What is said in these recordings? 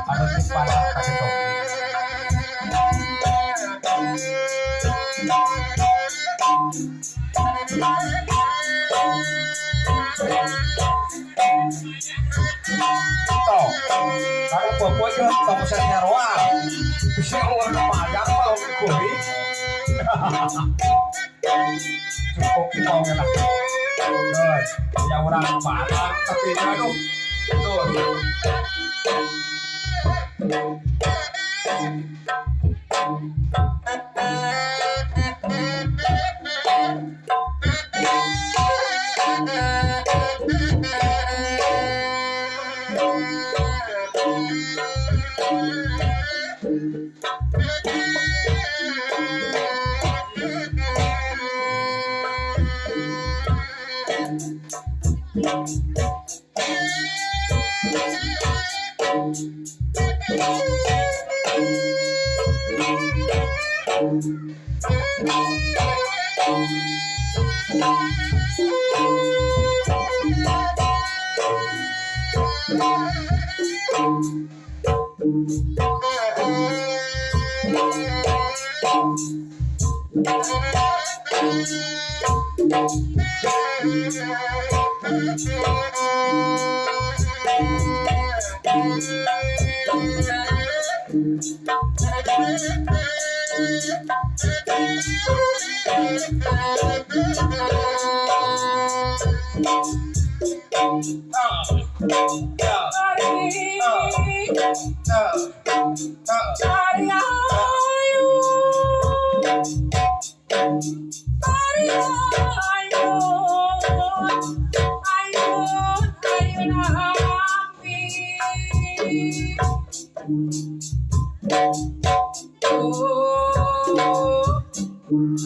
anu timpala kasih toh kalau bobo itu kamu saya roa bisa warna panjang kalau kuri cukup kita lah terus yang orang Padang tapi aduh tuh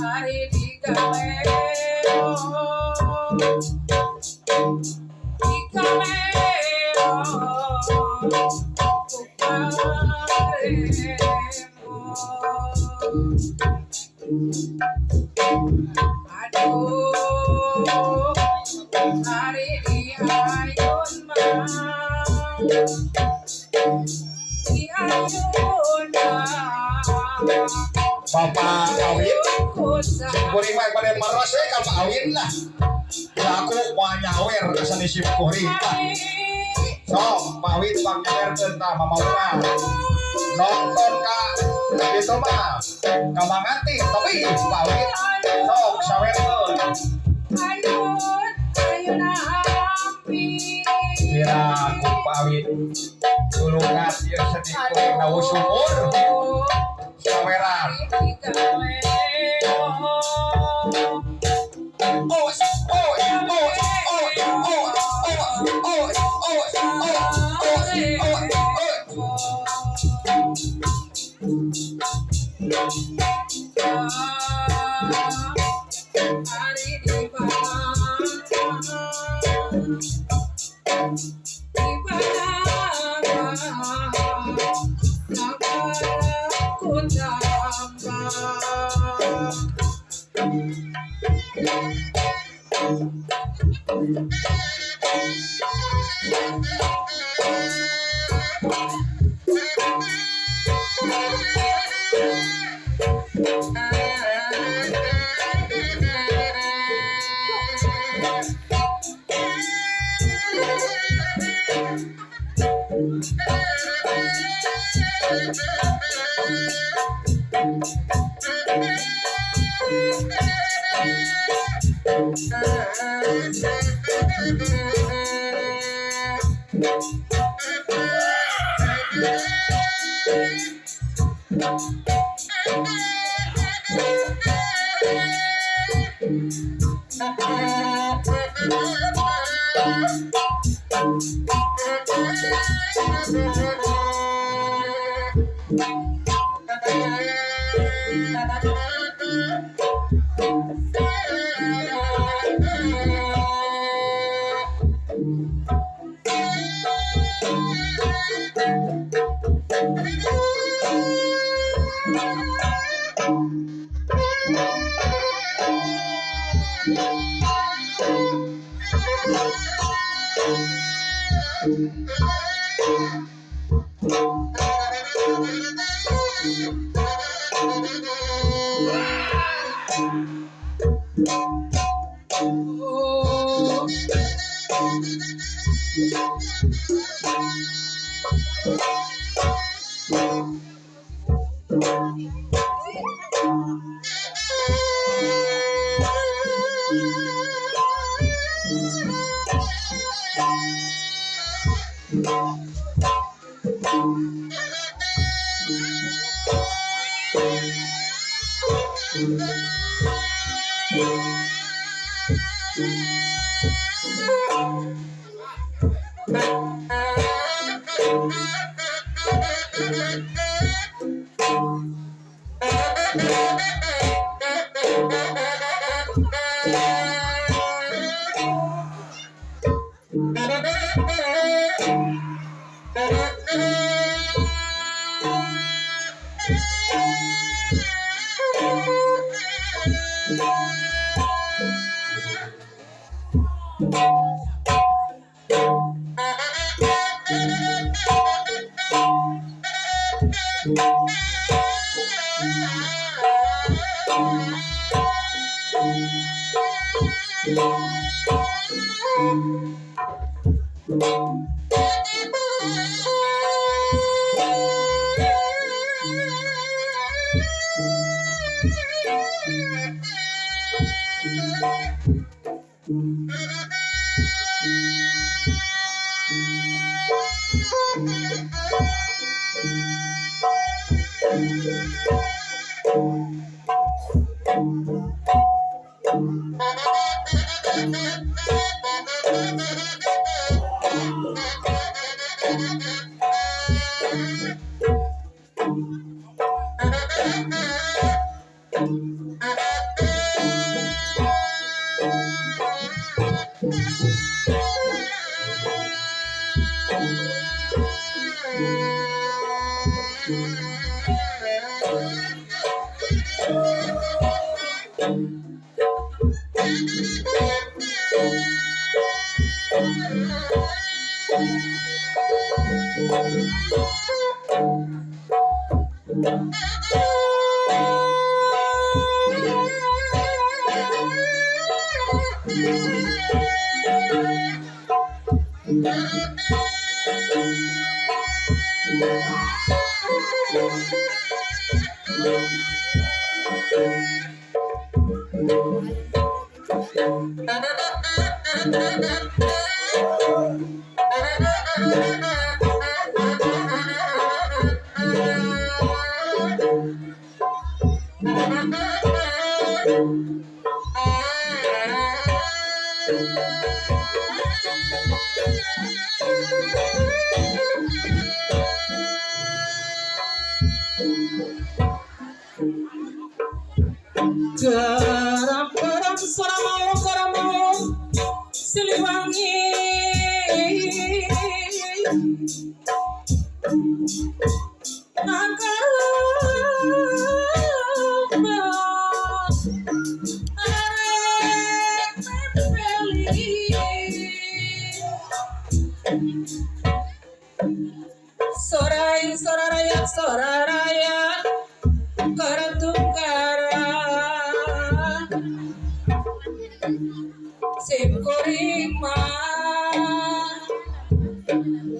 hari digawe aduh hari diayun Bapak Awin kuring baik pada meros kalau Awin lah aku mau nyawer asal isi kuring so Pak Awin bang nyawer tentang mama orang nonton kak itu mah kamangati tapi Pak Awin sok sawer tuh kira aku Pak Awin tulungan dia sedih kuring tahu sumur saweran Thank you. Oh, garam garam garam mau Siliwangi Sorai soraraya karatungkara sim korima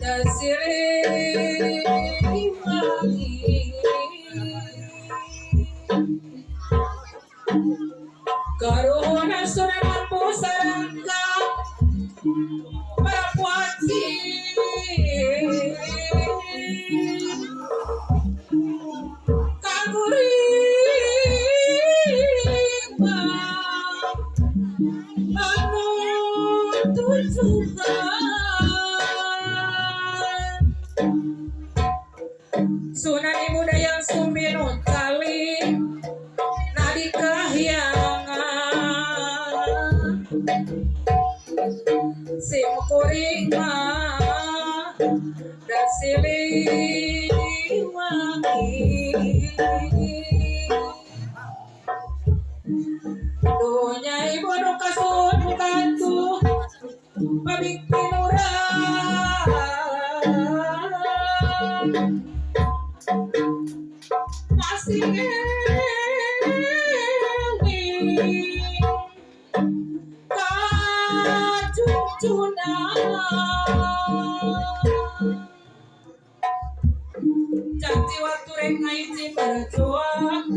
dasiri magi karuna suramanmu sarangga Parapuati Kagurima Anu tujukan Sunani muda yang sumbinut kali Nadi kahyangan Sim kurima dan siliwangi Dunya ibu nu kasut bukantu Mabik pinurang Janji waktu rek ngaji berjuang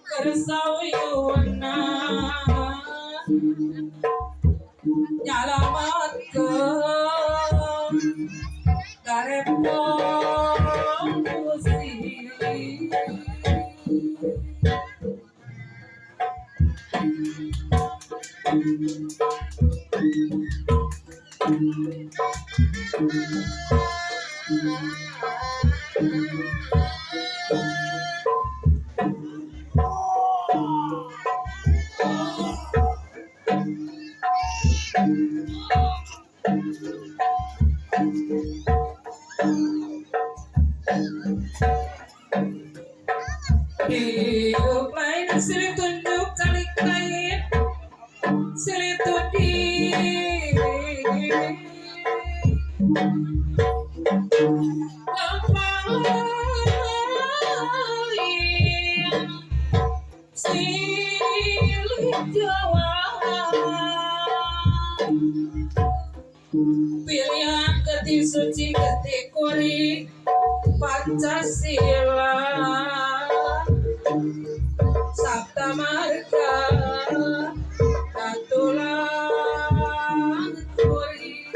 kersawiyuna nyalamatkeun garepong Gusti. Hidup lain silih tunjuk calik lain silih tuding lampain silih jawab pilihan geti suci geti kuri Pancasila Sabta Marga Katulang Kuri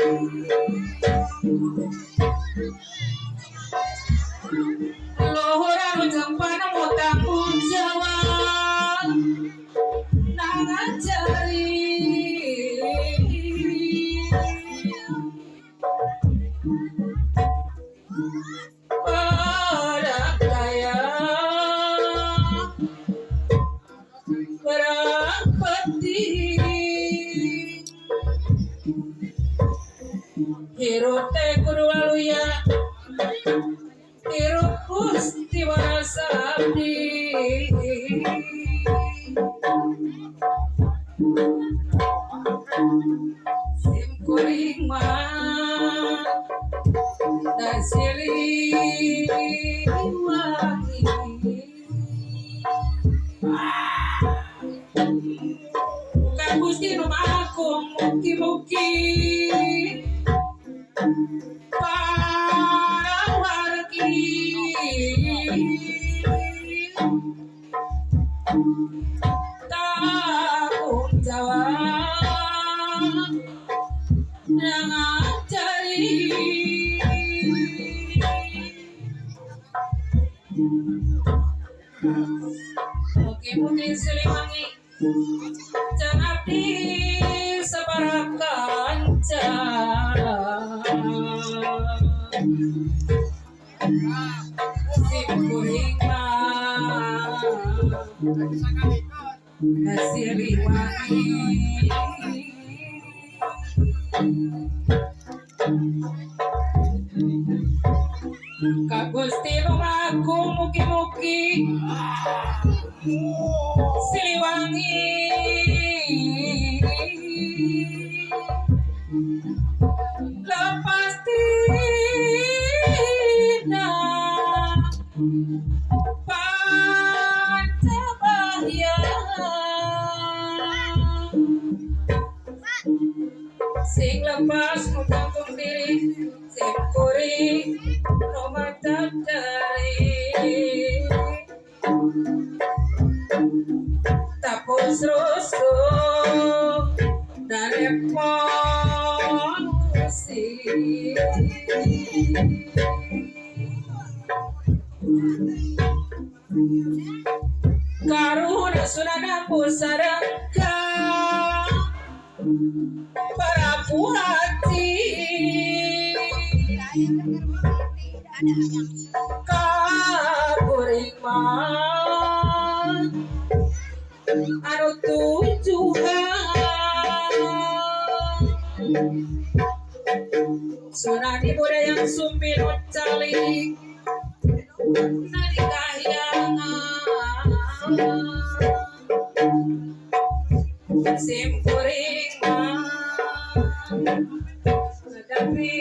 Luhur ujung panamu tanggung jawab Nangajari Paradaya Berapati Hirote Kurwaluya Hiro Gusti Warasabdi Sim kuring mah dan silih wangi Kang Gusti Numagung mugi-mugi para wargi tanggung jawab ngajari mugi-mugi silih wangi Jang abdi sabarakanca Sim kuring mah silih wangi Ka Gusti Numagung mugi-mugi Siliwangi lepas tina Pancabahya sing lepas mutanggung diri sing kuring nomatak dari tapos rusuk dari polusi karuna sunana pusarangka para puhati kaburiman anu tujuan sunani budaya sumpin calik nadi kahyangan sim kuring tapi